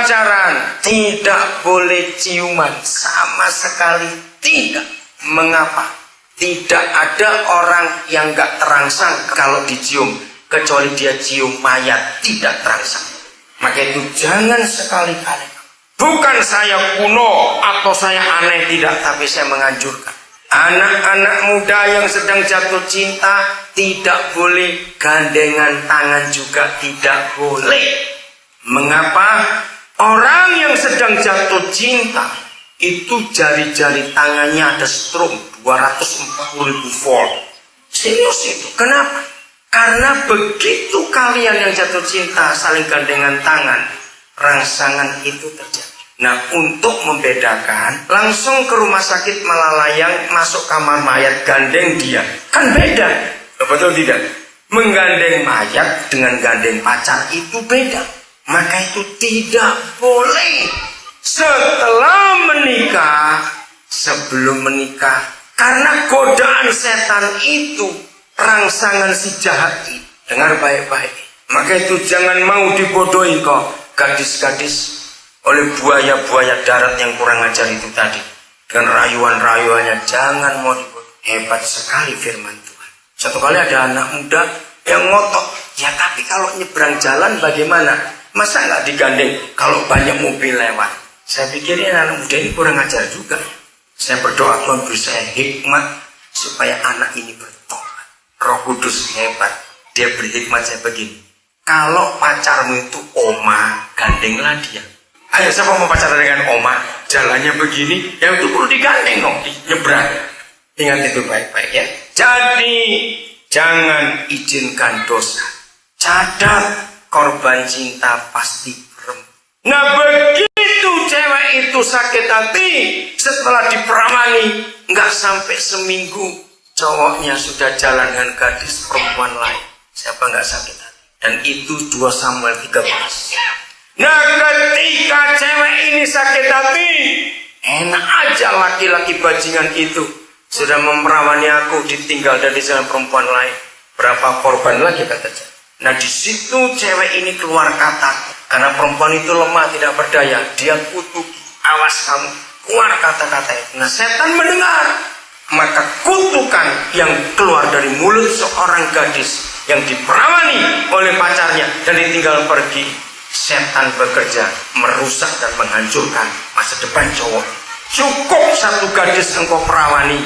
pacaran tidak boleh ciuman sama sekali, tidak. Mengapa? Tidak ada orang yang gak terangsang kalau dicium, kecuali dia cium mayat, tidak terangsang. Maka itu jangan sekali-kali. Bukan saya kuno atau saya aneh, tidak, tapi saya menganjurkan anak-anak muda yang sedang jatuh cinta tidak boleh gandengan tangan, juga tidak boleh. Mengapa? Orang yang sedang jatuh cinta itu jari-jari tangannya ada strum 240.000 volt. Serius itu. Kenapa? Karena begitu kalian yang jatuh cinta saling gandengan tangan, rangsangan itu terjadi. Nah, untuk membedakan, langsung ke rumah sakit Malalayang, masuk kamar mayat, gandeng dia. Kan beda. Betul tidak? Menggandeng mayat dengan gandeng pacar itu beda. Maka itu tidak boleh. Setelah menikah, sebelum menikah, karena godaan setan itu, rangsangan si jahat itu. Dengar baik-baik. Maka itu jangan mau dibodohi kok, gadis-gadis, oleh buaya-buaya darat yang kurang ajar itu tadi. Dengan rayuan-rayuannya, jangan mau dibodohi. Hebat sekali firman Tuhan. Satu kali ada anak muda yang ngotot, ya tapi kalau nyebrang jalan bagaimana? Masa nggak digandeng kalau banyak mobil lewat? Saya pikir anak muda ini kurang ajar juga. Saya berdoa Tuhan beri saya hikmat supaya anak ini bertobat. Roh Kudus hebat. Dia beri hikmat saya begini. Kalau pacarmu itu oma, gandenglah dia. Ayo, siapa mau pacaran dengan oma? Jalannya begini, ya itu perlu digandeng dong, nyebrang. Ingat itu baik-baik ya. Jadi jangan izinkan dosa. Cadat, korban cinta pasti perempuan. Nah, begitu cewek itu sakit hati, setelah diperamani, nggak sampai seminggu, cowoknya sudah jalan dengan gadis perempuan lain. Siapa nggak sakit hati? Dan itu 2 Samuel 13. Nah, ketika cewek ini sakit hati, enak aja laki-laki bajingan itu sudah memperamani aku, ditinggal dari jalan perempuan lain. Berapa korban lagi katanya. Nah, di situ cewek ini keluar kata, karena perempuan itu lemah, tidak berdaya, dia kutuki. Awas kamu, keluar kata-kata itu. Nah, setan mendengar, maka kutukan yang keluar dari mulut seorang gadis yang diperamani oleh pacarnya dan ditinggal pergi. Setan bekerja merusak dan menghancurkan masa depan cowok. Cukup satu gadis engkau perawani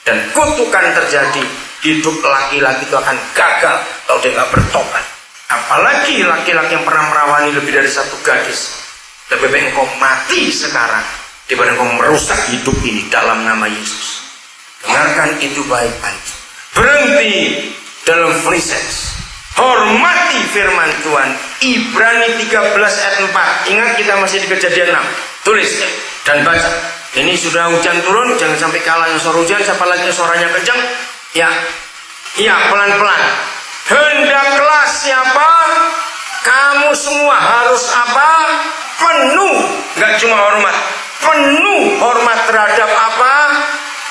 dan kutukan terjadi, hidup laki-laki itu akan gagal kalau dia nggak bertobat. Apalagi laki-laki yang pernah merawani lebih dari satu gadis. Lebih baik engkau mati sekarang daripada engkau merusak hidup ini dalam nama Yesus. Dengarkan itu baik-baik. Berhenti dalam free sex. Hormati firman Tuhan. Ibrani 13 ayat 4. Ingat kita masih di Kejadian 6. Tulis dan baca. Ini sudah hujan turun, jangan sampai kalah yang suara hujan. Siapa lagi suaranya kencang? Ya, pelan-pelan. Hendaklah siapa? Kamu semua harus apa? Penuh, nggak cuma hormat, penuh hormat terhadap apa?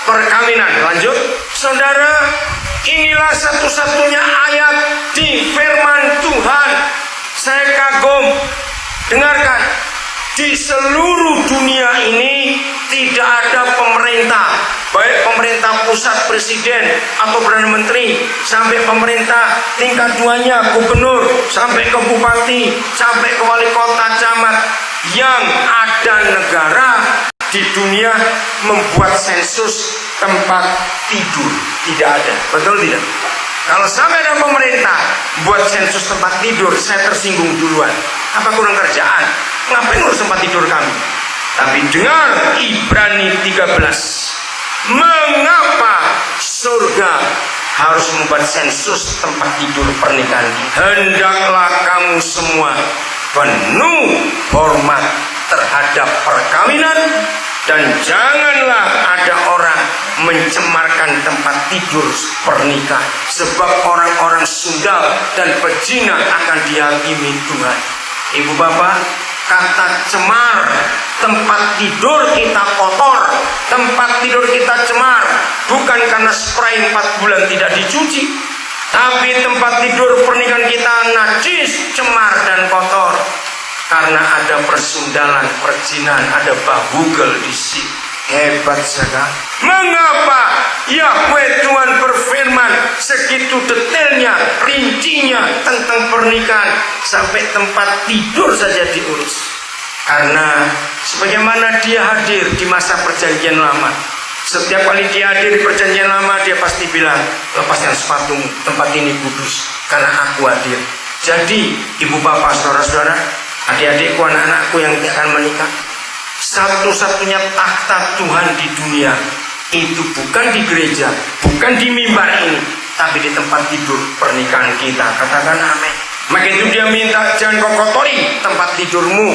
Perkawinan. Lanjut, saudara. Inilah satu-satunya ayat di firman Tuhan. Saya kagum. Dengarkan. Di seluruh dunia ini tidak ada pemerintah, baik pemerintah pusat presiden atau perdana menteri, sampai pemerintah tingkat 2-nya gubernur, sampai ke bupati, sampai ke wali kota, camat, yang ada negara di dunia membuat sensus tempat tidur. Tidak ada. Betul tidak? Kalau sampai ada pemerintah buat sensus tempat tidur, saya tersinggung duluan. Apa kurang kerjaan? Ngapain ngurus tempat tidur kami? Tapi dengar Ibrani 13. Mengapa surga harus membuat sensus tempat tidur pernikahan? Hendaklah kamu semua penuh hormat terhadap perkawinan, dan janganlah ada orang mencemarkan tempat tidur pernikahan, sebab orang-orang sundal dan pezina akan dihakimi Tuhan. Ibu bapak, kata cemar, tempat tidur kita kotor, tempat tidur kita cemar, bukan karena spray 4 bulan tidak dicuci, tapi tempat tidur pernikahan kita najis, cemar dan kotor. karena ada persundalan, perjinan, ada bahugel di situ. Hebat sekali. Mengapa Yahweh Tuhan berfirman segitu detailnya, rincinya tentang pernikahan, sampai tempat tidur saja diurus? Karena sebagaimana dia hadir di masa perjanjian lama, setiap kali dia hadir di perjanjian lama, dia pasti bilang, lepaskan sepatumu, tempat ini kudus karena aku hadir. Jadi ibu bapak, saudara-saudara, adik-adikku, anak-anakku yang akan menikah, satu-satunya takhta Tuhan di dunia itu bukan di gereja, bukan di mimbar ini, tapi di tempat tidur pernikahan kita. Katakan amin. Maka itu dia minta, jangan kau kotori tempat tidurmu,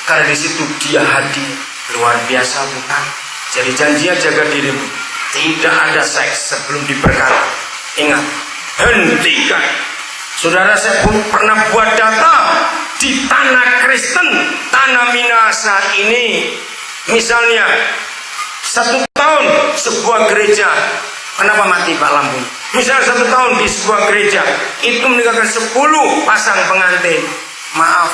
karena di situ dia hadir. Luar biasa bukan? Jadi janjinya jaga dirimu, tidak ada seks sebelum diberkati. Ingat, hentikan. Saudara, saya pun pernah buat data di tanah Kristen, tanah Minahasa ini. Misalnya 1 tahun sebuah gereja, kenapa mati Pak lampu? Misalnya 1 tahun di sebuah gereja itu meninggalkan 10 pasang pengantin. Maaf,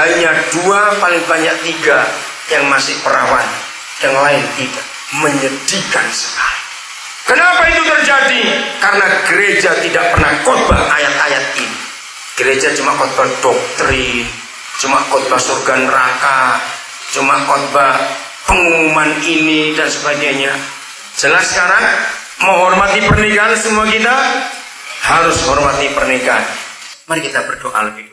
hanya 2, paling banyak 3 yang masih perawan, yang lain tidak. Menyedihkan sekali. Kenapa itu terjadi? Karena gereja tidak pernah khotbah ayat-ayat ini. Gereja cuma khotbah doktrin, cuma khotbah surga neraka, cuma khotbah pengumuman ini dan sebagainya. Jelas sekarang mau hormati pernikahan, semua kita harus hormati pernikahan. Mari kita berdoa lebih.